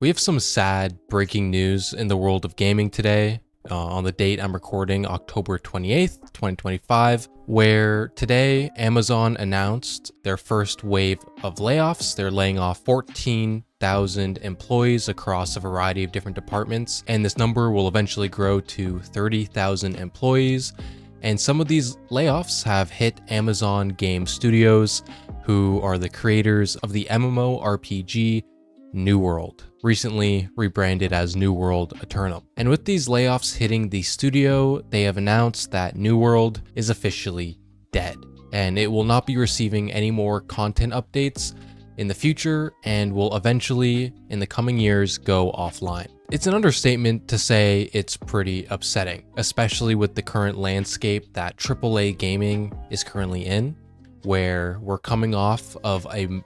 We have some sad breaking news in the world of gaming today. On the date I'm recording, October 28th, 2025, where today Amazon announced their first wave of layoffs. They're laying off 14,000 employees across a variety of different departments, and this number will eventually grow to 30,000 employees. And some of these layoffs have hit Amazon Game Studios, who are the creators of the MMORPG New World, recently rebranded as New World Eternum. And with these layoffs hitting the studio, they have announced that New World is officially dead, and it will not be receiving any more content updates in the future and will eventually, in the coming years, go offline. It's an understatement to say it's pretty upsetting, especially with the current landscape that AAA gaming is currently in, where we're coming off of a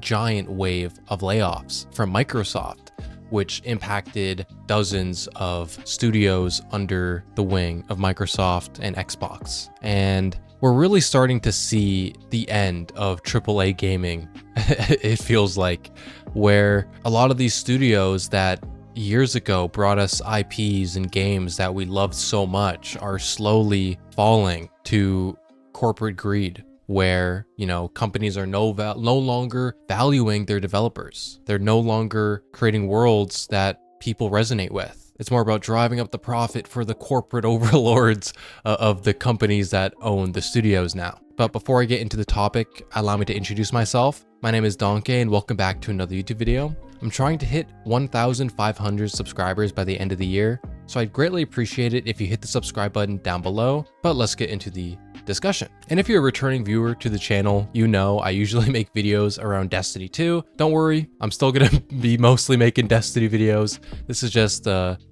giant wave of layoffs from Microsoft, which impacted dozens of studios under the wing of Microsoft and Xbox. And we're really starting to see the end of AAA gaming, it feels like, where a lot of these studios that years ago brought us IPs and games that we loved so much are slowly falling to corporate greed, where, companies are no longer valuing their developers. They're no longer creating worlds that people resonate with. It's more about driving up the profit for the corporate overlords of the companies that own the studios now. But before I get into the topic, allow me to introduce myself. My name is Donkey, and welcome back to another YouTube video. I'm trying to hit 1,500 subscribers by the end of the year, so I'd greatly appreciate it if you hit the subscribe button down below. But let's get into the discussion. And if you're a returning viewer to the channel, you know I usually make videos around Destiny 2. Don't worry, I'm still gonna be mostly making Destiny videos. This is just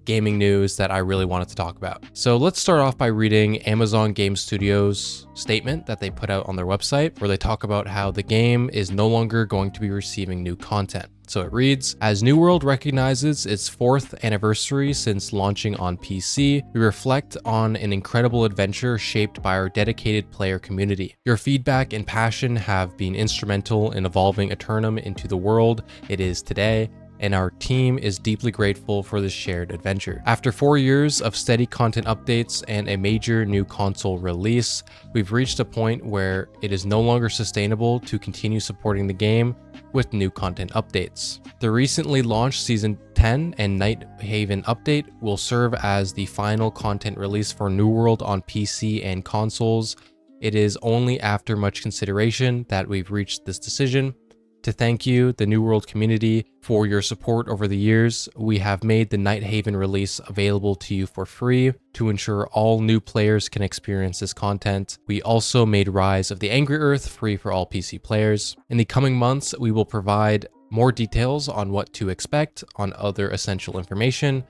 gaming news that I really wanted to talk about. So let's start off by reading Amazon Game Studios' statement that they put out on their website, where they talk about how the game is no longer going to be receiving new content. So it reads, as New World recognizes its 4th anniversary since launching on PC, we reflect on an incredible adventure shaped by our dedicated player community. Your feedback and passion have been instrumental in evolving Eternum into the world it is today, and our team is deeply grateful for this shared adventure. After 4 years of steady content updates and a major new console release, we've reached a point where it is no longer sustainable to continue supporting the game with new content updates. The recently launched Season 10 and Night Haven update will serve as the final content release for New World on PC and consoles. It is only after much consideration that we've reached this decision. To thank you, the New World community, for your support over the years, we have made the Night Haven release available to you for free to ensure all new players can experience this content. We also made Rise of the Angry Earth free for all PC players. In the coming months, we will provide more details on what to expect on other essential information.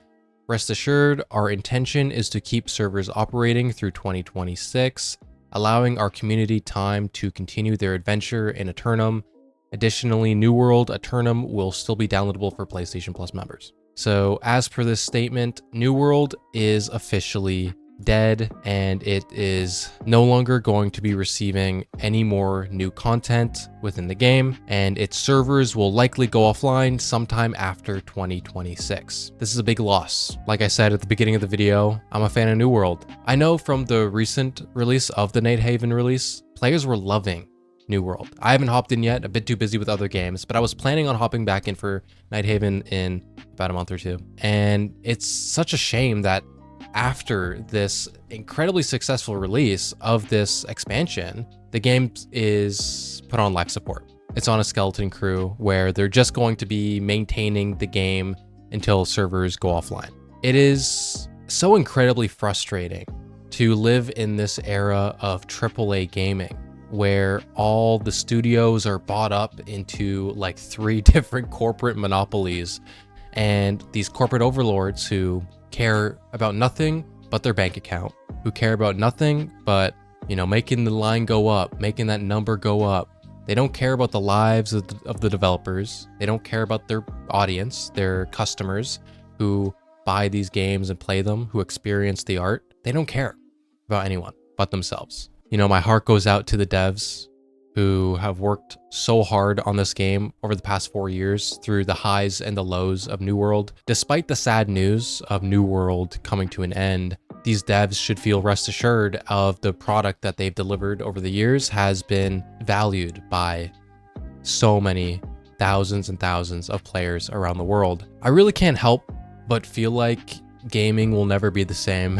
Rest assured, our intention is to keep servers operating through 2026, allowing our community time to continue their adventure in Eternum. Additionally, New World Eternum will still be downloadable for PlayStation Plus members. So as per this statement, New World is officially dead, and it is no longer going to be receiving any more new content within the game, and its servers will likely go offline sometime after 2026. This is a big loss. Like I said at the beginning of the video, I'm a fan of New World. I know from the recent release of the Night Haven release, players were loving New World. I haven't hopped in yet, a bit too busy with other games, but I was planning on hopping back in for Night Haven in about a month or two. And it's such a shame that after this incredibly successful release of this expansion, the game is put on life support. It's on a skeleton crew where they're just going to be maintaining the game until servers go offline. It is so incredibly frustrating to live in this era of AAA gaming, where all the studios are bought up into like 3 different corporate monopolies, and these corporate overlords who care about nothing but their bank account, who care about nothing but, making the line go up, making that number go up. They don't care about the lives of the developers. They don't care about their audience, their customers who buy these games and play them, who experience the art. They don't care about anyone but themselves. My heart goes out to the devs who have worked so hard on this game over the past 4 years through the highs and the lows of New World. Despite the sad news of New World coming to an end, these devs should feel rest assured of the product that they've delivered over the years has been valued by so many thousands and thousands of players around the world. I really can't help but feel like gaming will never be the same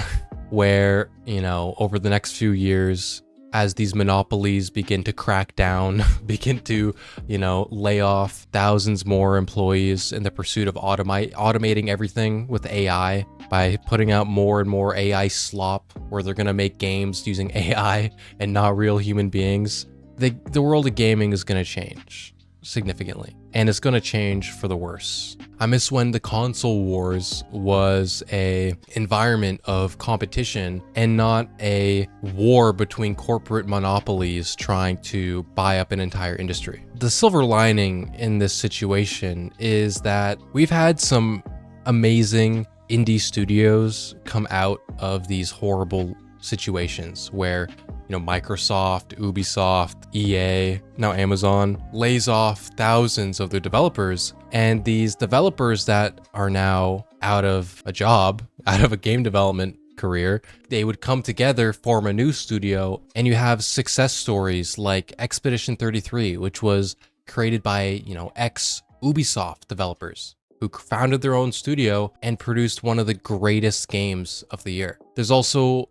where, you know, over the next few years, as these monopolies begin to crack down, begin to, you know, lay off thousands more employees in the pursuit of automating everything with AI by putting out more and more AI slop where they're going to make games using AI and not real human beings. The world of gaming is going to change significantly, and it's going to change for the worse. I miss when the console wars was a environment of competition and not a war between corporate monopolies trying to buy up an entire industry. The silver lining in this situation is that we've had some amazing indie studios come out of these horrible situations where, you know, Microsoft, Ubisoft, EA, now Amazon lays off thousands of their developers. And these developers that are now out of a job, out of a game development career, they would come together, form a new studio, and you have success stories like Expedition 33, which was created by, you know, ex-Ubisoft developers who founded their own studio and produced one of the greatest games of the year. There's also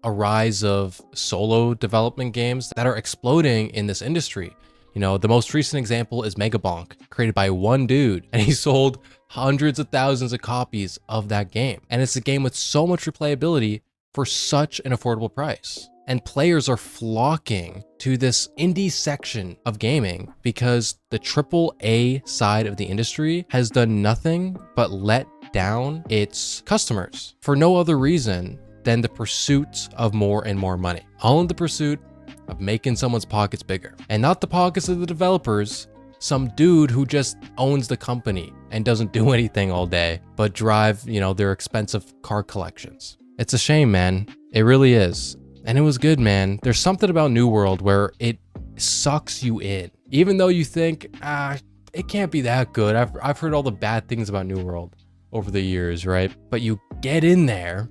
a rise of solo development games that are exploding in this industry. You know, the most recent example is Megabonk, created by one dude, and he sold hundreds of thousands of copies of that game. And it's a game with so much replayability for such an affordable price. And players are flocking to this indie section of gaming because the AAA side of the industry has done nothing but let down its customers for no other reason than the pursuit of more and more money, all in the pursuit of making someone's pockets bigger. And not the pockets of the developers, some dude who just owns the company and doesn't do anything all day, but drive, you know, their expensive car collections. It's a shame, man. It really is. And it was good, man. There's something about New World where it sucks you in. Even though you think, it can't be that good. I've heard all the bad things about New World over the years, right? But you get in there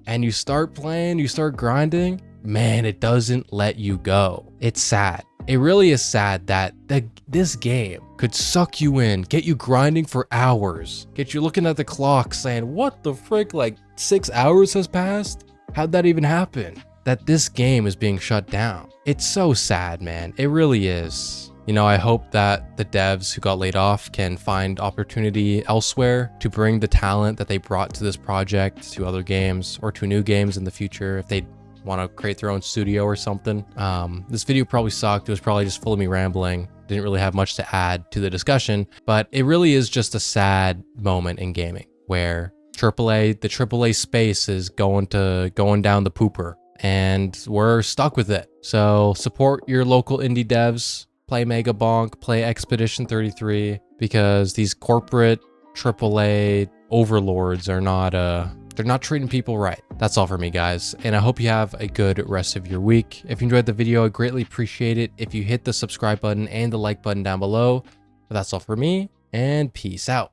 and you start playing, you start grinding, man, it doesn't let you go. It's sad. It really is sad that this game could suck you in, get you grinding for hours, get you looking at the clock saying, what the frick, like 6 hours has passed? How'd that even happen? That this game is being shut down. It's so sad, man. It really is. You know, I hope that the devs who got laid off can find opportunity elsewhere to bring the talent that they brought to this project to other games or to new games in the future if they want to create their own studio or something. This video probably sucked. It was probably just full of me rambling. Didn't really have much to add to the discussion, but it really is just a sad moment in gaming where the AAA space is going down the pooper and we're stuck with it. So support your local indie devs. Play Megabonk, play Expedition 33, because these corporate AAA overlords are they're not treating people right. That's all for me, guys. And I hope you have a good rest of your week. If you enjoyed the video, I greatly appreciate it if you hit the subscribe button and the like button down below. But that's all for me, and peace out.